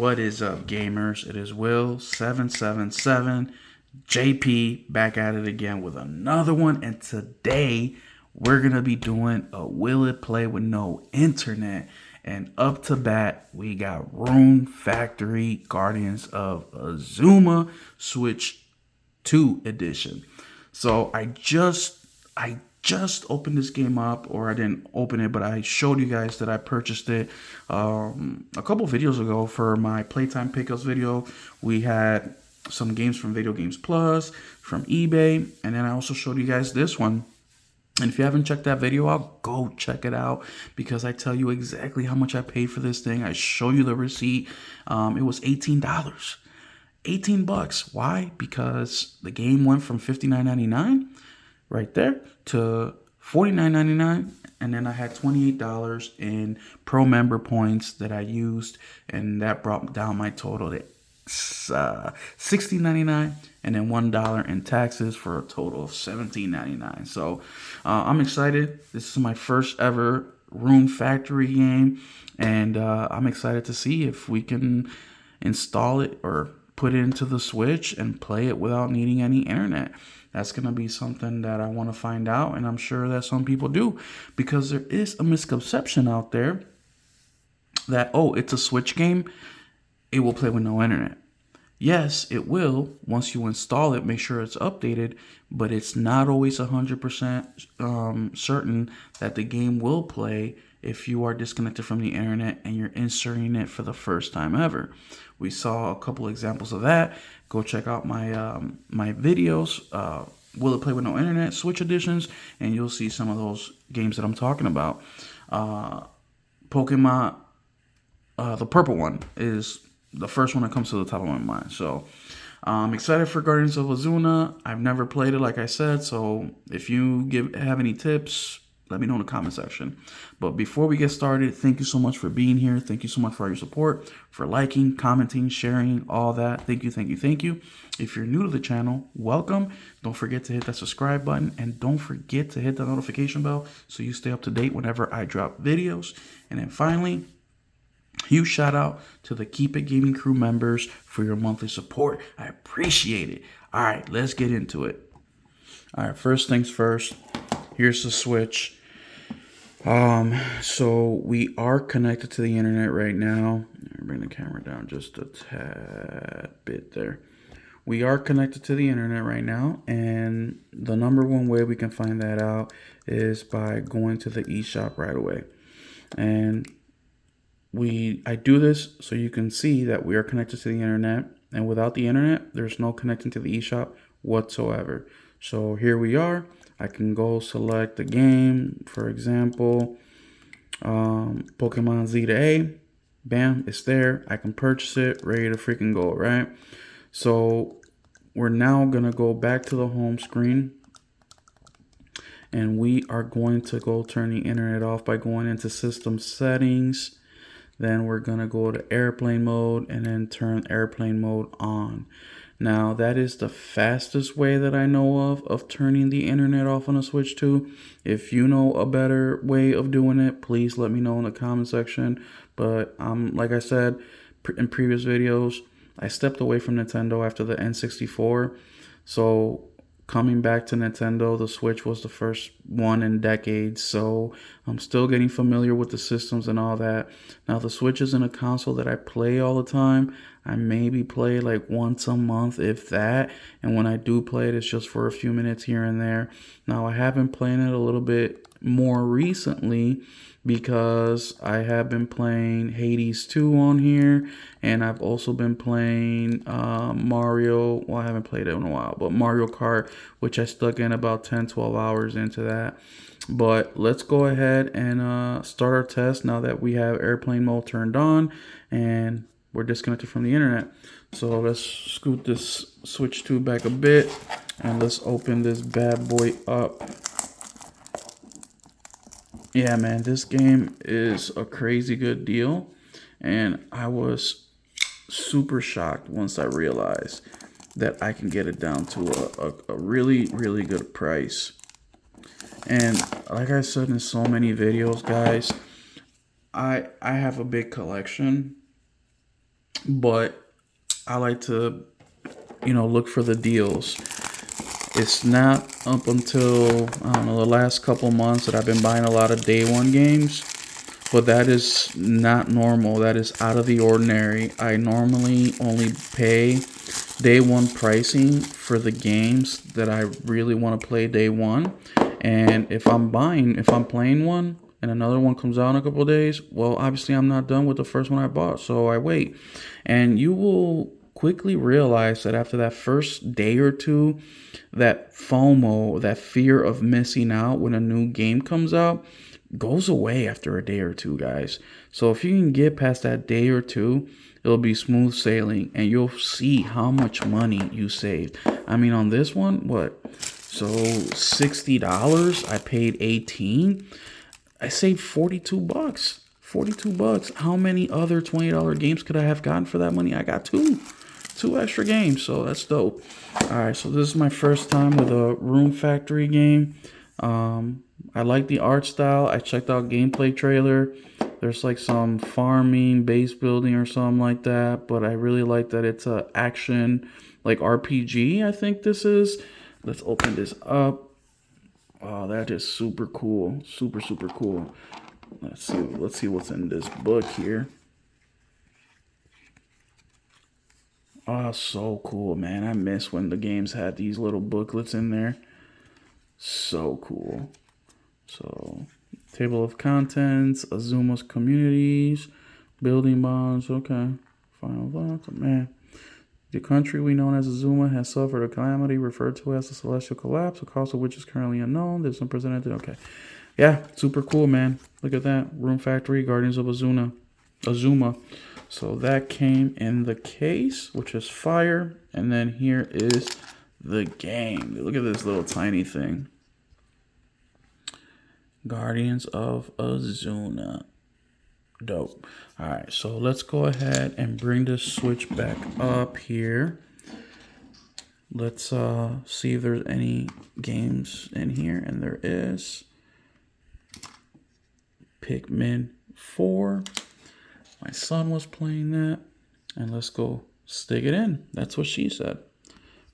What is up, gamers? It is Will777 JP back at it again with another one. And today we're gonna be doing a Will It Play with No Internet. And up to bat, we got Rune Factory Guardians of Azuma Switch 2 edition. So I just opened this game up, or I didn't open it, but I showed you guys that I purchased it a couple videos ago for my Playtime Pickups video. We had some games from Video Games Plus, from eBay, and then I also showed you guys this one. And if you haven't checked that video out, go check it out, because I tell you exactly how much I paid for this thing. I show you the receipt. It was $18. 18 bucks. Why? Because the game went from $59.99 right there to $49.99, and then I had $28 in pro member points that I used, and that brought down my total to $16.99, and then $1 in taxes for a total of $17.99. So I'm excited. This is my first ever Rune Factory game, and I'm excited to see if we can install it or put it into the Switch and play it without needing any internet. That's going to be something that I want to find out, and I'm sure that some people do, because there is a misconception out there that, oh, it's a Switch game, it will play with no internet. Yes, it will once you install it, make sure it's updated, but it's not always 100% certain that the game will play if you are disconnected from the internet and you're inserting it for the first time ever. We saw a couple examples of that. Go check out my my videos, Will It Play with No Internet Switch editions, and you'll see some of those games that I'm talking about. Pokemon, the purple one is the first one that comes to the top of my mind. So I'm excited for Guardians of Azuma. I've never played it, like I said, so if you have any tips, let me know in the comment section. But before we get started, thank you so much for being here. Thank you so much for all your support, for liking, commenting, sharing, all that. Thank you, thank you, thank you. If you're new to the channel, welcome. Don't forget to hit that subscribe button, and don't forget to hit the notification bell so you stay up to date whenever I drop videos. And then finally, huge shout out to the Keep It Gaming crew members for your monthly support. I appreciate it. All right, let's get into it. All right, first things first, here's the Switch. So we are connected to the internet right now. Bring the camera down just a tad bit there. We are connected to the internet right now, and the number one way we can find that out is by going to the eShop right away. And I do this so you can see that we are connected to the internet, and without the internet, there's no connecting to the eShop whatsoever. So here we are. I can go select the game, for example, Pokemon Z to A. Bam, it's there. I can purchase it, ready to freaking go, right? So we're now going to go back to the home screen, and we are going to go turn the internet off by going into system settings. Then we're going to go to airplane mode and then turn airplane mode on. Now, that is the fastest way that I know of turning the internet off on a Switch 2. If you know a better way of doing it, please let me know in the comment section. But like I said in previous videos, I stepped away from Nintendo after the N64. So coming back to Nintendo, the Switch was the first one in decades, so I'm still getting familiar with the systems and all that. Now, the Switch isn't a console that I play all the time. I maybe play like once a month, if that, and when I do play it, it's just for a few minutes here and there. Now, I have been playing it a little bit more recently because I have been playing Hades 2 on here, and I've also been playing Mario. Well, I haven't played it in a while, but Mario Kart, which I stuck in about 10-12 hours into that. But let's go ahead and start our test now that we have airplane mode turned on and we're disconnected from the internet. So let's scoot this Switch 2 back a bit, and let's open this bad boy up. Yeah, man, this game is a crazy good deal, and I was super shocked once I realized that I can get it down to a really, really good price. And like I said in so many videos, guys, I have a big collection but I like to, look for the deals. It's not up until, I don't know, the last couple months that I've been buying a lot of day one games, but that is not normal. That is out of the ordinary. I normally only pay day one pricing for the games that I really want to play day one. And if I'm playing one and another one comes out in a couple of days, well, obviously I'm not done with the first one I bought, so I wait. And you will quickly realize that after that first day or two, that FOMO, that fear of missing out when a new game comes out, goes away after a day or two, guys. So if you can get past that day or two, it'll be smooth sailing and you'll see how much money you saved. I mean, on this one, what? So $60, I paid 18. I saved 42 bucks. 42 bucks. How many other $20 games could I have gotten for that money? I got two extra games, so that's dope. All right, so this is my first time with a Rune Factory game. I like the art style. I checked out gameplay trailer. There's like some farming, base building or something like that, but I really like that it's a action, like RPG, I think this is. Let's open this up. Oh, that is super cool. Super, super cool. Let's see what's in this book here. Oh, so cool, man. I miss when the games had these little booklets in there. So cool. So, table of contents, Azuma's communities, building bonds. Okay. Final thoughts. Man. The country we know as Azuma has suffered a calamity referred to as the celestial collapse, the cause of which is currently unknown. There's some presented. Okay. Yeah, super cool, man. Look at that. Rune Factory, Guardians of Azuma. So that came in the case, which is fire. And then here is the game. Look at this little tiny thing. Guardians of Azuma. Dope. All right, so let's go ahead and bring this Switch back up here. Let's see if there's any games in here, and there is. Pikmin 4. My son was playing that, and let's go stick it in. That's what she said.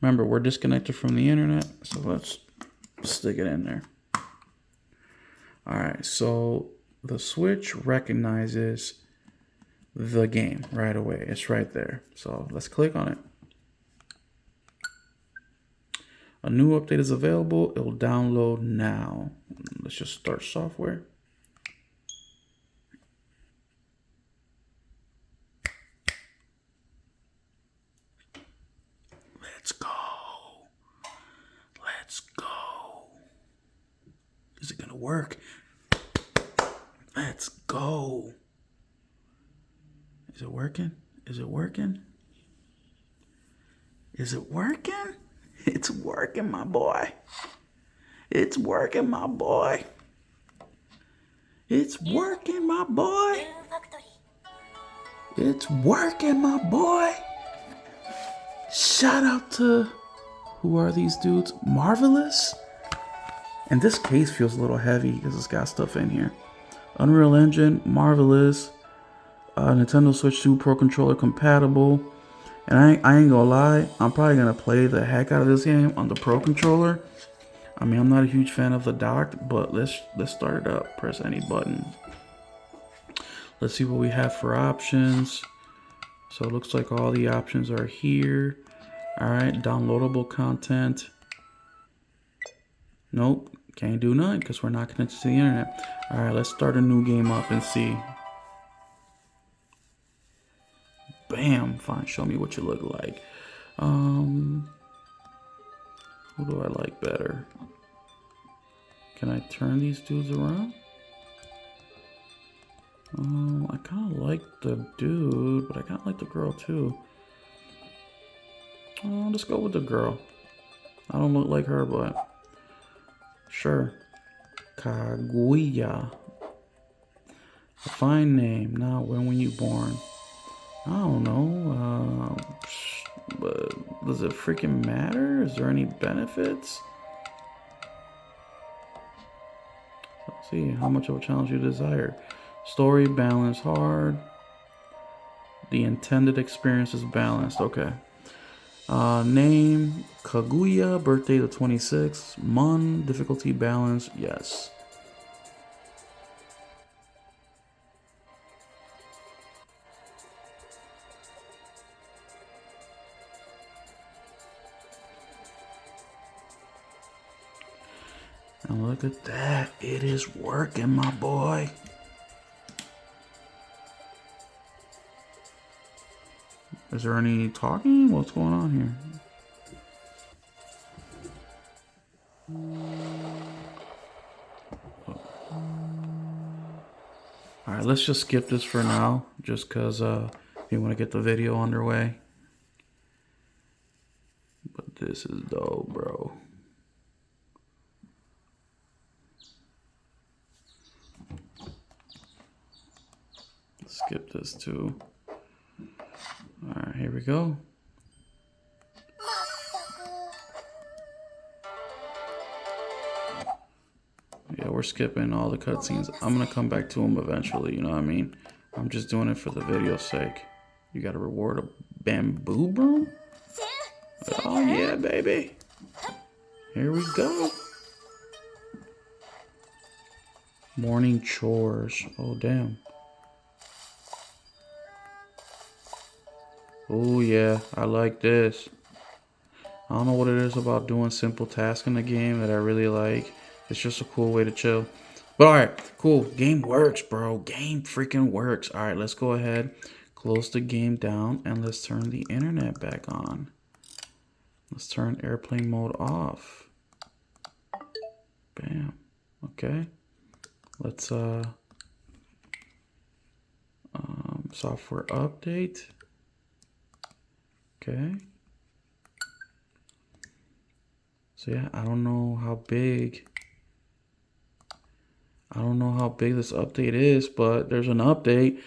Remember, we're disconnected from the internet, so let's stick it in there. All right, so the Switch recognizes the game right away. It's right there. So let's click on it. A new update is available. It will download now. Let's just start software. Let's go. Let's go. Is it gonna work? Let's go. Is it working? Is it working? Is it working? It's working, my boy. It's working, my boy. It's working, my boy. It's working, my boy. Shout out to, who are these dudes? Marvelous. And this case feels a little heavy because it's got stuff in here. Unreal Engine, Marvelous, Nintendo Switch 2 Pro Controller compatible. And I ain't gonna lie, I'm probably gonna play the heck out of this game on the Pro Controller. I mean, I'm not a huge fan of the docked, but let's start it up. Press any button. Let's see what we have for options. So it looks like all the options are here. All right, downloadable content. Nope, can't do nothing because we're not connected to the internet. All right, let's start a new game up and see. Bam, fine, show me what you look like. Who do I like better? Can I turn these dudes around? I kind of like the dude, but I kind of like the girl too. Let's go with the girl. I don't look like her, but sure. Kaguya. A fine name. Now, when were you born? I don't know. But does it freaking matter? Is there any benefits? Let's see. How much of a challenge you desire? Story, balance, hard. The intended experience is balanced. Okay. Name Kaguya, birthday the 26th. Mon, difficulty balance, yes. And look at that, it is working, my boy. Is there any talking? What's going on here? Alright, let's just skip this for now, just because you want to get the video underway. But this is dope, bro. Skip this too. Alright, here we go. Yeah, we're skipping all the cutscenes. I'm gonna come back to them eventually, you know what I mean? I'm just doing it for the video's sake. You gotta reward a bamboo broom? Oh yeah, baby. Here we go. Morning chores. Oh, damn. Oh yeah, I like this. I don't know what it is about doing simple tasks in the game that I really like. It's just a cool way to chill. But alright, cool. Game works, bro. Game freaking works. Alright, let's go ahead, close the game down, and let's turn the internet back on. Let's turn airplane mode off. Bam. Okay. Let's software update. Okay. So yeah, I don't know how big this update is, but there's an update.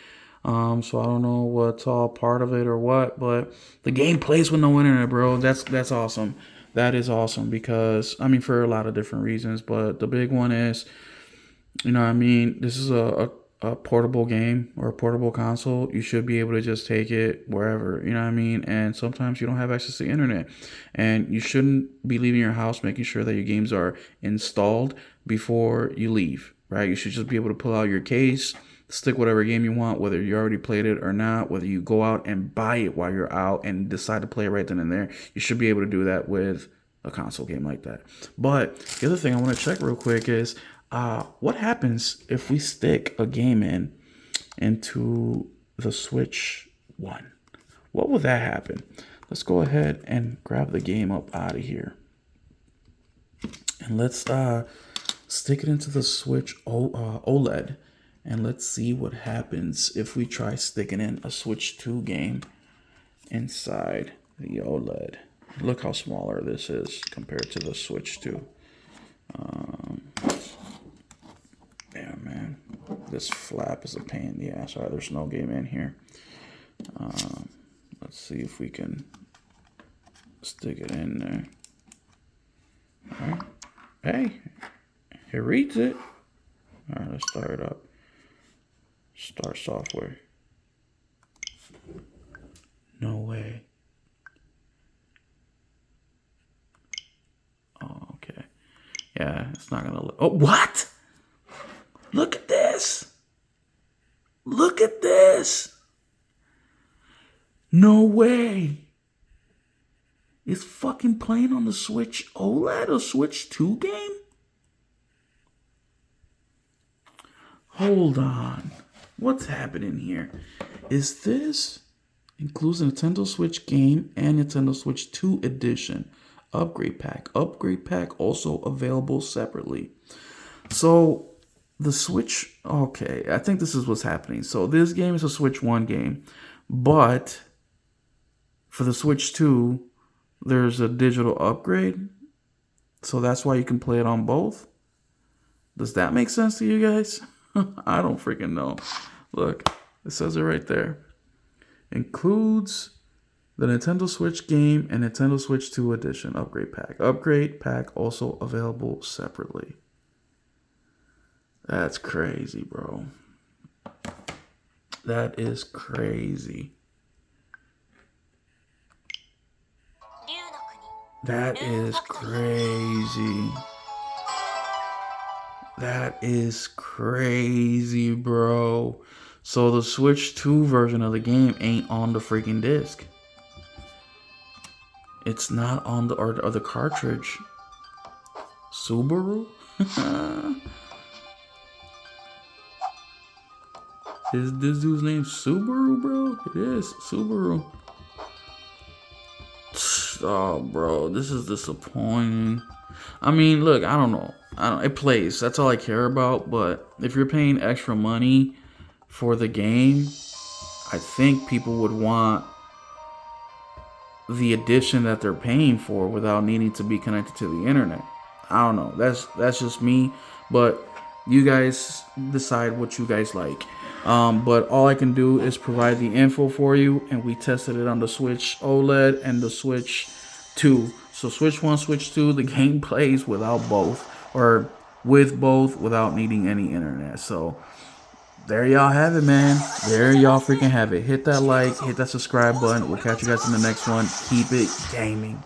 So I don't know what's all part of it or what, but the game plays with no internet, bro. That's awesome. That is awesome because, I mean, for a lot of different reasons, but the big one is, you know what I mean, this is a portable game or a portable console. You should be able to just take it wherever, you know what I mean? And sometimes you don't have access to the internet, and you shouldn't be leaving your house making sure that your games are installed before you leave, right? You should just be able to pull out your case, stick whatever game you want, whether you already played it or not, whether you go out and buy it while you're out and decide to play it right then and there. You should be able to do that with a console game like that. But the other thing I want to check real quick is what happens if we stick a game into the Switch 1? What will that happen? Let's go ahead and grab the game up out of here. And let's stick it into the Switch OLED. And let's see what happens if we try sticking in a Switch 2 game inside the OLED. Look how smaller this is compared to the Switch 2. Yeah, man. This flap is a pain in the ass. All right, there's no game in here. Let's see if we can stick it in there. All right. Hey, it reads it. All right, let's start it up. Start software. No way. Oh, okay. Yeah, it's not gonna look. Oh, what? Look at this. Look at this. No way. It's fucking playing on the Switch OLED, a Switch 2 game? Hold on. What's happening here? Is this includes a Nintendo Switch game and Nintendo Switch 2 edition upgrade pack. Upgrade pack also available separately. So the Switch, okay, I think this is what's happening. So this game is a Switch 1 game, but for the Switch 2, there's a digital upgrade. So that's why you can play it on both. Does that make sense to you guys? I don't freaking know. Look, it says it right there. Includes the Nintendo Switch game and Nintendo Switch 2 edition upgrade pack. Upgrade pack also available separately. That's crazy, bro. That is crazy. That is crazy. That is crazy, bro. So the Switch 2 version of the game ain't on the freaking disc. It's not on the or the cartridge. Subaru? Is this dude's name Subaru, bro? It is Subaru. Oh, bro, this is disappointing. I mean, look, I don't know. It plays. That's all I care about. But if you're paying extra money for the game, I think people would want the edition that they're paying for without needing to be connected to the internet. I don't know. That's just me. But you guys decide what you guys like. But all I can do is provide the info for you, and we tested it on the Switch OLED and the Switch 2. So Switch 1, Switch 2, the game plays without both, or with both without needing any internet. So there y'all have it, man. There y'all freaking have it. Hit that like, hit that subscribe button. We'll catch you guys in the next one. Keep it gaming.